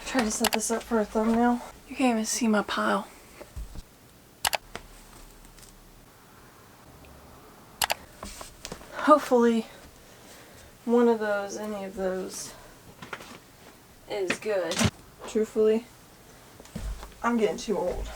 Try to set this up for a thumbnail. You can't even see my pile. Hopefully one of those, any of those, is good. Truthfully, I'm getting too old.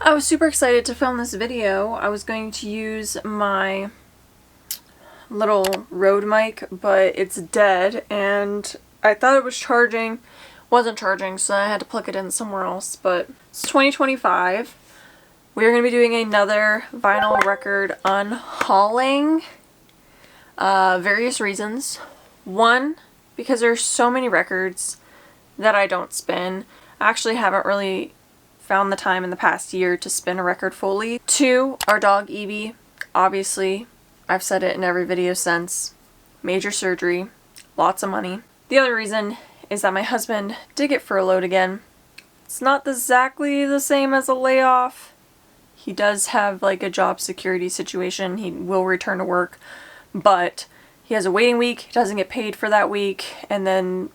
I was super excited to film this video. I was going to use my little Rode mic, but it's dead, and I thought it was charging. Wasn't charging, so I had to plug it in somewhere else. But it's 2025. We're going to be doing another vinyl record unhauling. Various reasons. One, because there's so many records that I don't spin. I actually haven't really found the time in the past year to spin a record fully. Two, our dog Evie. Obviously, I've said it in every video since. Major surgery. Lots of money. The other reason is that my husband did get furloughed again. It's not exactly the same as a layoff. He does have like a job security situation. He will return to work, but he has a waiting week. He doesn't get paid for that week, and then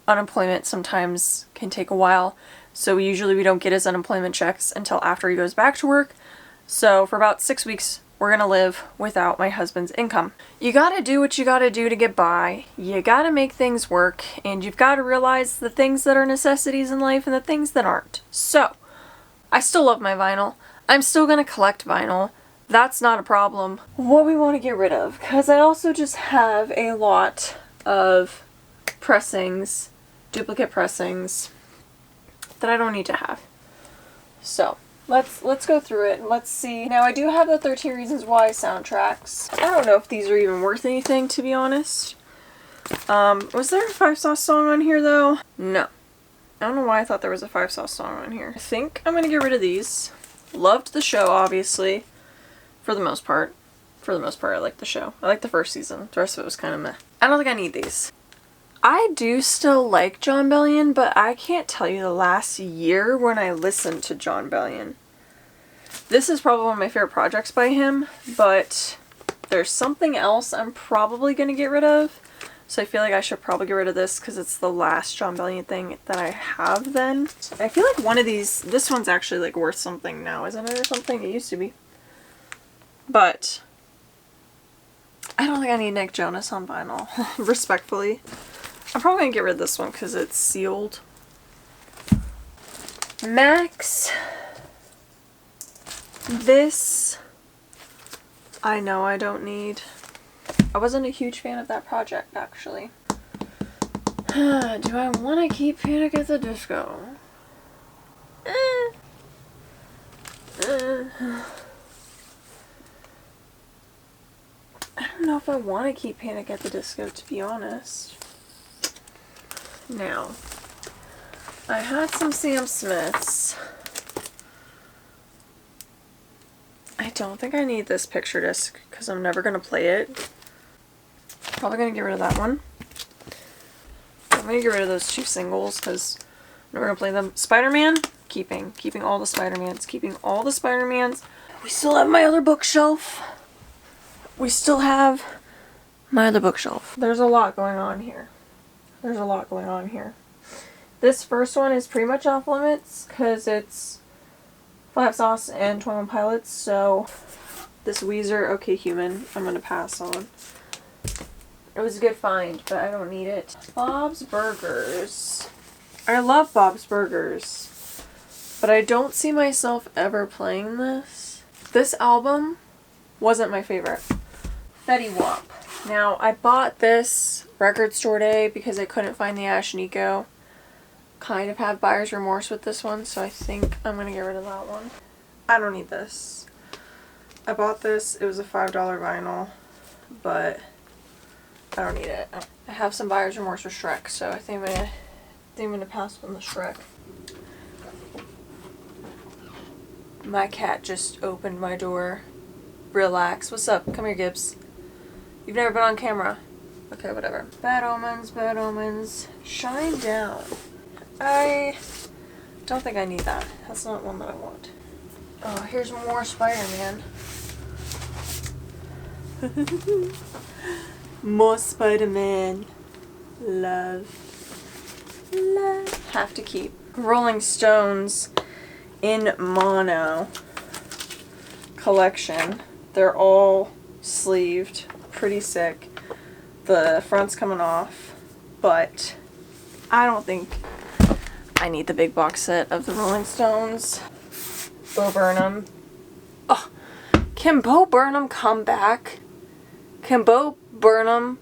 unemployment sometimes can take a while. So usually we don't get his unemployment checks until after he goes back to work. So for about 6 weeks, we're gonna live without my husband's income. You gotta do what you gotta do to get by. You gotta make things work, and you've gotta realize the things that are necessities in life and the things that aren't. So, I still love my vinyl. I'm still gonna collect vinyl. That's not a problem. What we want to get rid of, because I also just have a lot of pressings, duplicate pressings, that I don't need to have. So, let's go through it and let's see. Now, I do have the 13 Reasons Why soundtracks. I don't know if these are even worth anything, to be honest. Was there a 5 Sauce song on here, though? No. I don't know why I thought there was a 5 Sauce song on here. I think I'm gonna get rid of these. Loved the show, obviously. For the most part. For the most part, I liked the show. I liked the first season. The rest of it was kind of meh. I don't think I need these. I do still like Jon Bellion, but I can't tell you the last year when I listened to Jon Bellion. This is probably one of my favorite projects by him, but there's something else I'm probably going to get rid of. So I feel like I should probably get rid of this because it's the last Jon Bellion thing that I have then. I feel like one of these, this one's actually like worth something now, isn't it, or something? It used to be. But I don't think I need Nick Jonas on vinyl, respectfully. I'm probably going to get rid of this one because it's sealed. Max. This, I know I don't need. I wasn't a huge fan of that project, actually. Do I want to keep Panic at the Disco? I don't know if I want to keep Panic at the Disco, to be honest. Now, I had some Sam Smiths. I don't think I need this picture disc because I'm never going to play it. Probably going to get rid of that one. I'm going to get rid of those 2 singles because I'm never going to play them. Spider-Man, keeping all the Spider-Mans, keeping all the Spider-Mans. We still have my other bookshelf. We still have my other bookshelf. There's a lot going on here. There's a lot going on here. This first one is pretty much off limits because it's 5 Sauce and 21 Pilots, so this Weezer OK Human I'm going to pass on. It was a good find, but I don't need it. Bob's Burgers. I love Bob's Burgers, but I don't see myself ever playing this. This album wasn't my favorite. Fetty Wap. Now, I bought this record store day because I couldn't find the Ash Nico. Kind of have buyer's remorse with this one, so I think I'm going to get rid of that one. I don't need this. I bought this. It was a $5 vinyl, but I don't need it. I have some buyer's remorse for Shrek, so I think I'm going to pass on the Shrek. My cat just opened my door. Relax. What's up? Come here, Gibbs. You've never been on camera. Okay, whatever. Bad Omens, Bad Omens. Shine Down. I don't think I need that. That's not one that I want. Oh, here's more Spider-Man. More Spider-Man. Love. Love. Have to keep. Rolling Stones in mono collection. They're all sleeved. Pretty sick. The front's coming off, but I don't think I need the big box set of the Rolling Stones. Bo Burnham. Oh, can Bo Burnham come back? Can Bo Burnham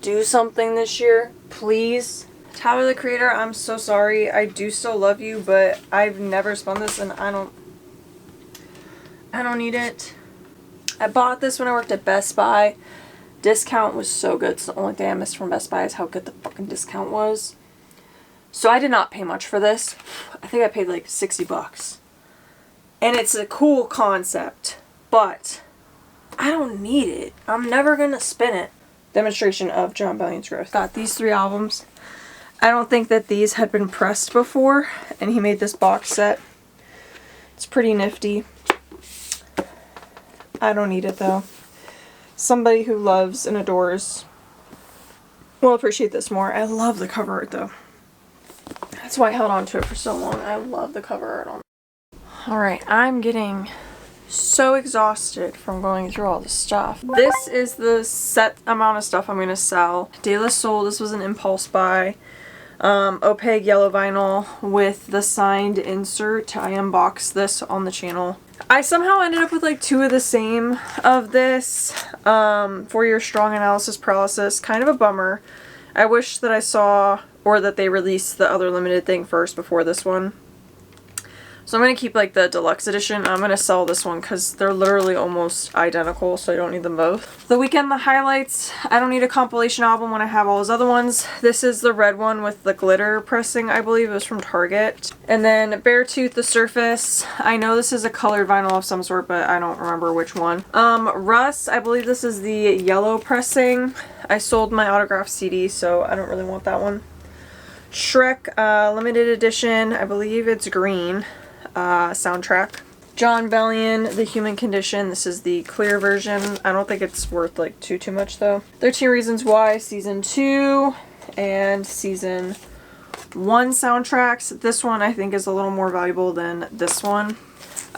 do something this year, please? Tyler the Creator, I'm so sorry. I do still love you, but I've never spun this and I don't need it. I bought this when I worked at Best Buy. Discount was so good. It's the only thing I missed from Best Buy is how good the fucking discount was. So I did not pay much for this. I think I paid like 60 bucks. And it's a cool concept, but I don't need it. I'm never gonna spin it. Demonstration of Jon Bellion's growth. Got these 3 albums. I don't think that these had been pressed before, and he made this box set. It's pretty nifty. I don't need it though. Somebody who loves and adores will appreciate this more. I love the cover art though. That's why I held on to it for so long. I love the cover art on it. Alright, I'm getting so exhausted from going through all this stuff. This is the set amount of stuff I'm going to sell. De La Soul, this was an impulse buy. Opaque yellow vinyl with the signed insert. I unboxed this on the channel. I somehow ended up with like 2 of the same of this for your strong analysis paralysis. Kind of a bummer. I wish that I saw or that they released the other limited thing first before this one. So I'm going to keep like the deluxe edition. I'm going to sell this one because they're literally almost identical, so I don't need them both. The Weeknd, The Highlights. I don't need a compilation album when I have all those other ones. This is the red one with the glitter pressing, I believe. It was from Target. And then Beartooth, The Surface. I know this is a colored vinyl of some sort, but I don't remember which one. Russ, I believe this is the yellow pressing. I sold my autographed CD, so I don't really want that one. Shrek, limited edition. I believe it's green. Soundtrack. Jon Bellion, The Human Condition. This is the clear version. I don't think it's worth like too much though. 13 Reasons Why Season 2 and Season 1 soundtracks. This one I think is a little more valuable than this one.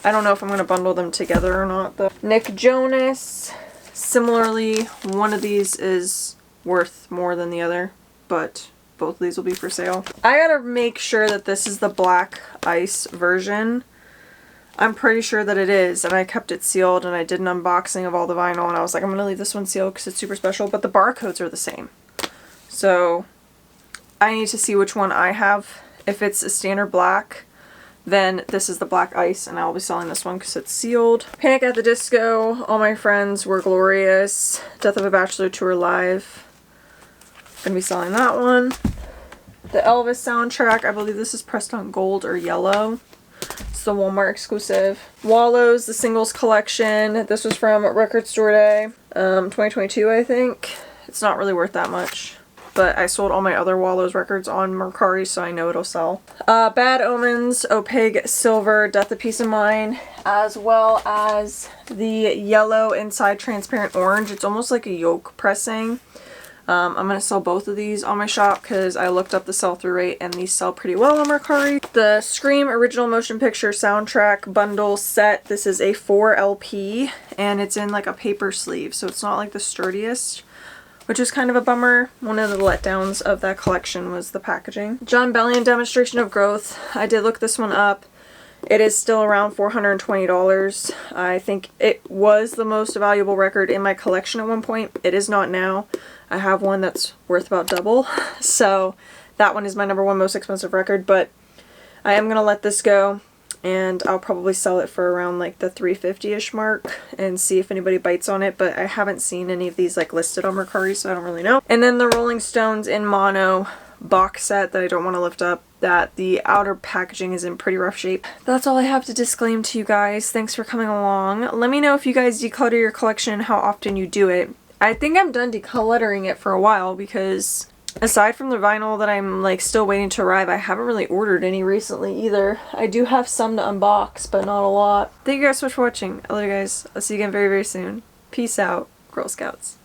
I don't know if I'm going to bundle them together or not though. Nick Jonas. Similarly, one of these is worth more than the other, but both of these will be for sale. I gotta make sure that this is the black ice version. I'm pretty sure that it is, and I kept it sealed and I did an unboxing of all the vinyl and I was like, I'm gonna leave this one sealed because it's super special, but the barcodes are the same. So I need to see which one I have. If it's a standard black, then this is the black ice and I'll be selling this one because it's sealed. Panic at the Disco, All My Friends Were Glorious, Death of a Bachelor Tour Live. Gonna be selling that one. The Elvis soundtrack, I believe this is pressed on gold or yellow. It's the Walmart exclusive. Wallows, the singles collection. This was from Record Store Day, 2022 I think. It's not really worth that much, but I sold all my other Wallows records on Mercari, so I know it'll sell. Bad Omens, Opaque Silver, Death of Peace of Mind, as well as the yellow inside transparent orange. It's almost like a yoke pressing. I'm going to sell both of these on my shop because I looked up the sell-through rate and these sell pretty well on Mercari. The Scream Original Motion Picture Soundtrack Bundle Set. This is a 4 LP and it's in like a paper sleeve, so it's not like the sturdiest, which is kind of a bummer. One of the letdowns of that collection was the packaging. Jon Bellion, Demonstration of Growth. I did look this one up. It is still around $420. I think it was the most valuable record in my collection at one point. It is not now. I have one that's worth about double. So that one is my #1 most expensive record, but I am going to let this go and I'll probably sell it for around like the $350-ish mark and see if anybody bites on it, but I haven't seen any of these like listed on Mercari, so I don't really know. And then the Rolling Stones in mono box set that I don't want to lift up, that the outer packaging is in pretty rough shape. That's all I have to disclaim to you guys. Thanks for coming along. Let me know if you guys declutter your collection and how often you do it. I think I'm done decluttering it for a while because aside from the vinyl that I'm like still waiting to arrive, I haven't really ordered any recently either. I do have some to unbox, but not a lot. Thank you guys so much for watching. I love you guys. I'll see you again very, very soon. Peace out. Girl Scouts.